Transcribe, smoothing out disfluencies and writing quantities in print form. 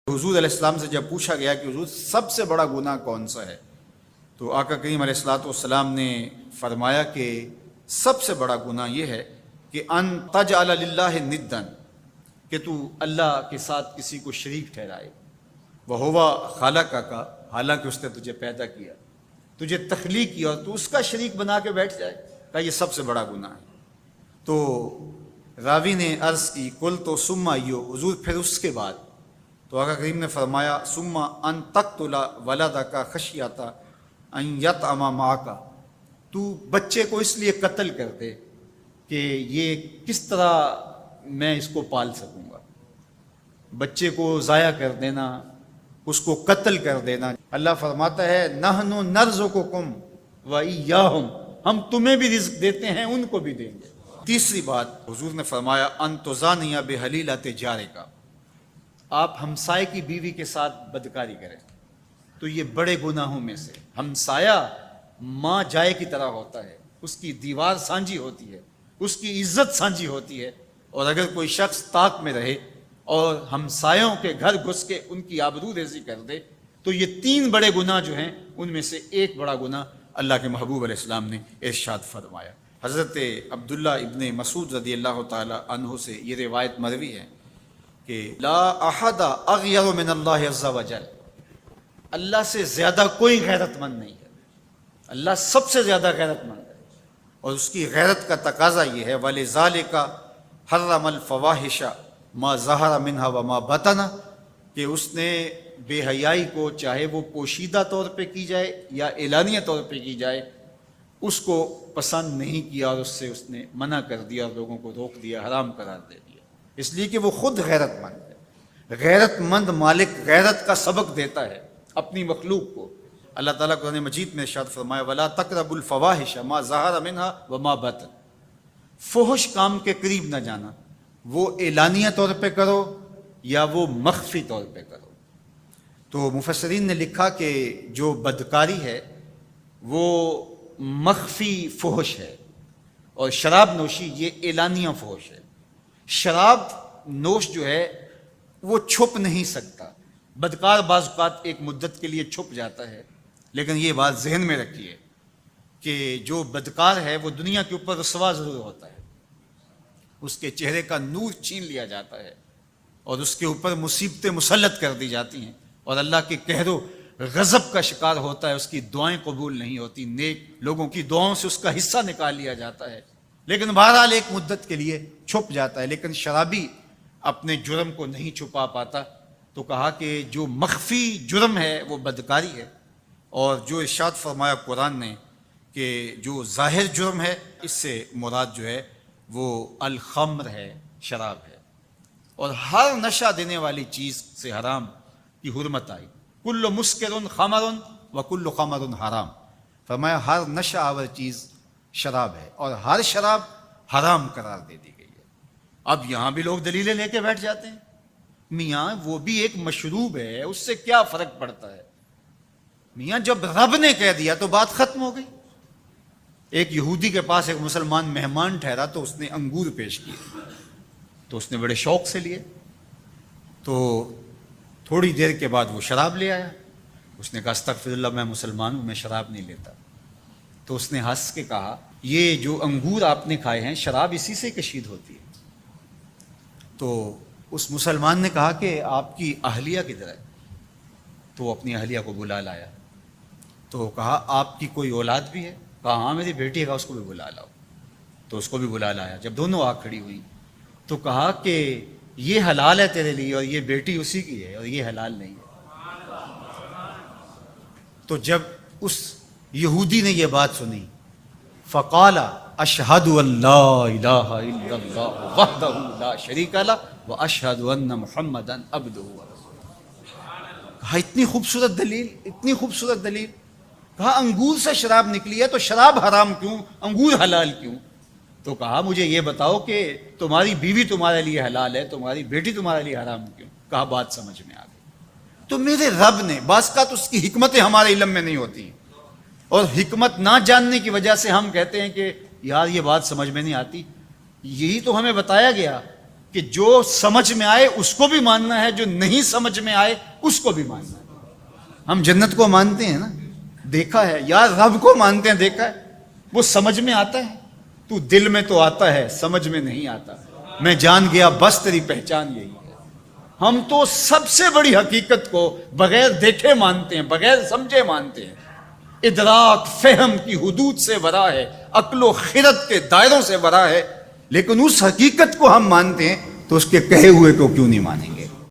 حضور علیہ السلام سے جب پوچھا گیا کہ حضور سب سے بڑا گناہ کون سا ہے، تو آقا کریم علیہ السلام نے فرمایا کہ سب سے بڑا گناہ یہ ہے کہ ان تجعل للہ ندًا، کہ تو اللہ کے ساتھ کسی کو شریک ٹھہرائے، وہو خلقک، حالانکہ اس نے تجھے پیدا کیا، تجھے تخلیق کیا، اور تو اس کا شریک بنا کے بیٹھ جائے، کہ یہ سب سے بڑا گناہ ہے۔ تو راوی نے عرض کی قلت ثم ایو، حضور پھر اس کے بعد؟ تو آقا کریم نے فرمایا ثم ان تقتل ولدک خشیۃ ان یطعم معک، تو بچے کو اس لیے قتل کر دے کہ یہ کس طرح میں اس کو پال سکوں گا، بچے کو ضائع کر دینا، اس کو قتل کر دینا۔ اللہ فرماتا ہے نحن نرزقکم وایاہم، ہم تمہیں بھی رزق دیتے ہیں، ان کو بھی دیں گے۔ تیسری بات حضور نے فرمایا ان تزانی بحلیلۃ جارک، آپ ہمسائے کی بیوی کے ساتھ بدکاری کریں، تو یہ بڑے گناہوں میں سے۔ ہمسایہ ماں جائے کی طرح ہوتا ہے، اس کی دیوار سانجھی ہوتی ہے، اس کی عزت سانجھی ہوتی ہے، اور اگر کوئی شخص طاق میں رہے اور ہمسایوں کے گھر گھس کے ان کی آبرو ریزی کر دے، تو یہ تین بڑے گناہ جو ہیں ان میں سے ایک بڑا گناہ اللہ کے محبوب علیہ السلام نے ارشاد فرمایا۔ حضرت عبداللہ ابن مسعود رضی اللہ تعالی عنہ سے یہ روایت مروی ہے کہ لا احد اغیر من اللہ عز وجل، اللہ سے زیادہ کوئی غیرت مند نہیں ہے، اللہ سب سے زیادہ غیرت مند ہے، اور اس کی غیرت کا تقاضا یہ ہے وَلِذَالِكَ حَرَّمَ الْفَوَاحِشَ مَا ظَهَرَ مِنْهَا وَمَا بَطَنَ، کہ اس نے بے حیائی کو چاہے وہ پوشیدہ طور پہ کی جائے یا اعلانیہ طور پہ کی جائے، اس کو پسند نہیں کیا، اور اس نے منع کر دیا، اور لوگوں کو روک دیا، حرام قرار دے دیا، اس لیے کہ وہ خود غیرت مند ہے۔ غیرت مند مالک غیرت کا سبق دیتا ہے اپنی مخلوق کو۔ اللہ تعالیٰ قرآن مجید میں ارشاد فرمایا وَلَا تَقْرَبُوا الْفَوَاحِشَ مَا ظَهَرَ مِنْهَا وَمَا بَطَنَ، فحش کام کے قریب نہ جانا، وہ اعلانیہ طور پہ کرو یا وہ مخفی طور پہ کرو۔ تو مفسرین نے لکھا کہ جو بدکاری ہے وہ مخفی فحش ہے، اور شراب نوشی یہ اعلانیہ فحش ہے۔ شراب نوش جو ہے وہ چھپ نہیں سکتا، بدکار بعض اوقات ایک مدت کے لیے چھپ جاتا ہے، لیکن یہ بات ذہن میں رکھیے کہ جو بدکار ہے وہ دنیا کے اوپر رسوا ضرور ہوتا ہے، اس کے چہرے کا نور چھین لیا جاتا ہے، اور اس کے اوپر مصیبتیں مسلط کر دی جاتی ہیں، اور اللہ کے قہر و غضب کا شکار ہوتا ہے، اس کی دعائیں قبول نہیں ہوتی، نیک لوگوں کی دعاؤں سے اس کا حصہ نکال لیا جاتا ہے، لیکن بہرحال ایک مدت کے لیے چھپ جاتا ہے۔ لیکن شرابی اپنے جرم کو نہیں چھپا پاتا، تو کہا کہ جو مخفی جرم ہے وہ بدکاری ہے، اور جو ارشاد فرمایا قرآن نے کہ جو ظاہر جرم ہے اس سے مراد جو ہے وہ الخمر ہے، شراب ہے، اور ہر نشہ دینے والی چیز سے حرام کی حرمت آئی۔ کل مسکر خمر وکل خمر حرام، فرمایا ہر نشہ آور چیز شراب ہے، اور ہر شراب حرام قرار دے دی گئی ہے۔ اب یہاں بھی لوگ دلیلیں لے کے بیٹھ جاتے ہیں، میاں وہ بھی ایک مشروب ہے، اس سے کیا فرق پڑتا ہے؟ میاں جب رب نے کہہ دیا تو بات ختم ہو گئی۔ ایک یہودی کے پاس ایک مسلمان مہمان ٹھہرا، تو اس نے انگور پیش کیے، تو اس نے بڑے شوق سے لیے، تو تھوڑی دیر کے بعد وہ شراب لے آیا۔ اس نے کہا استغفر اللہ، میں مسلمان ہوں، میں شراب نہیں لیتا۔ تو اس نے ہنس کے کہا یہ جو انگور آپ نے کھائے ہیں شراب اسی سے کشید ہوتی ہے۔ تو اس مسلمان نے کہا کہ آپ کی اہلیہ کدھر ہے؟ تو وہ اپنی اہلیہ کو بلا لایا، تو کہا آپ کی کوئی اولاد بھی ہے؟ کہا ہاں میری بیٹی ہے، اس کو بھی بلا لاؤ۔ تو اس کو بھی بلا لایا۔ جب دونوں آ کھڑی ہوئی تو کہا کہ یہ حلال ہے تیرے لیے، اور یہ بیٹی اسی کی ہے، اور یہ حلال نہیں ہے۔ تو جب اس یہودی نے یہ بات سنی فقال اشہد ان لا الہ الا اللہ وحدہ لا شریک لہ واشہد ان محمدا عبدہ ورسولہ۔ کہا اتنی خوبصورت دلیل، اتنی خوبصورت دلیل۔ کہا انگور سے شراب نکلی ہے تو شراب حرام کیوں، انگور حلال کیوں؟ تو کہا مجھے یہ بتاؤ کہ تمہاری بیوی تمہارے لیے حلال ہے، تمہاری بیٹی تمہارے لیے حرام کیوں؟ کہا بات سمجھ میں آ گئی۔ تو میرے رب نے، بعض کا تو اس کی حکمتیں ہمارے علم میں نہیں ہوتی، اور حکمت نہ جاننے کی وجہ سے ہم کہتے ہیں کہ یار یہ بات سمجھ میں نہیں آتی۔ یہی تو ہمیں بتایا گیا کہ جو سمجھ میں آئے اس کو بھی ماننا ہے، جو نہیں سمجھ میں آئے اس کو بھی ماننا ہے۔ ہم جنت کو مانتے ہیں نا، دیکھا ہے، یا رب کو مانتے ہیں، دیکھا ہے، وہ سمجھ میں آتا ہے، تو دل میں تو آتا ہے، سمجھ میں نہیں آتا۔ میں جان گیا بس تیری پہچان یہی ہے۔ ہم تو سب سے بڑی حقیقت کو بغیر دیکھے مانتے ہیں، بغیر سمجھے مانتے ہیں۔ ادراک فہم کی حدود سے ورا ہے، عقل و خرد کے دائروں سے ورا ہے، لیکن اس حقیقت کو ہم مانتے ہیں تو اس کے کہے ہوئے کو کیوں نہیں مانیں گے؟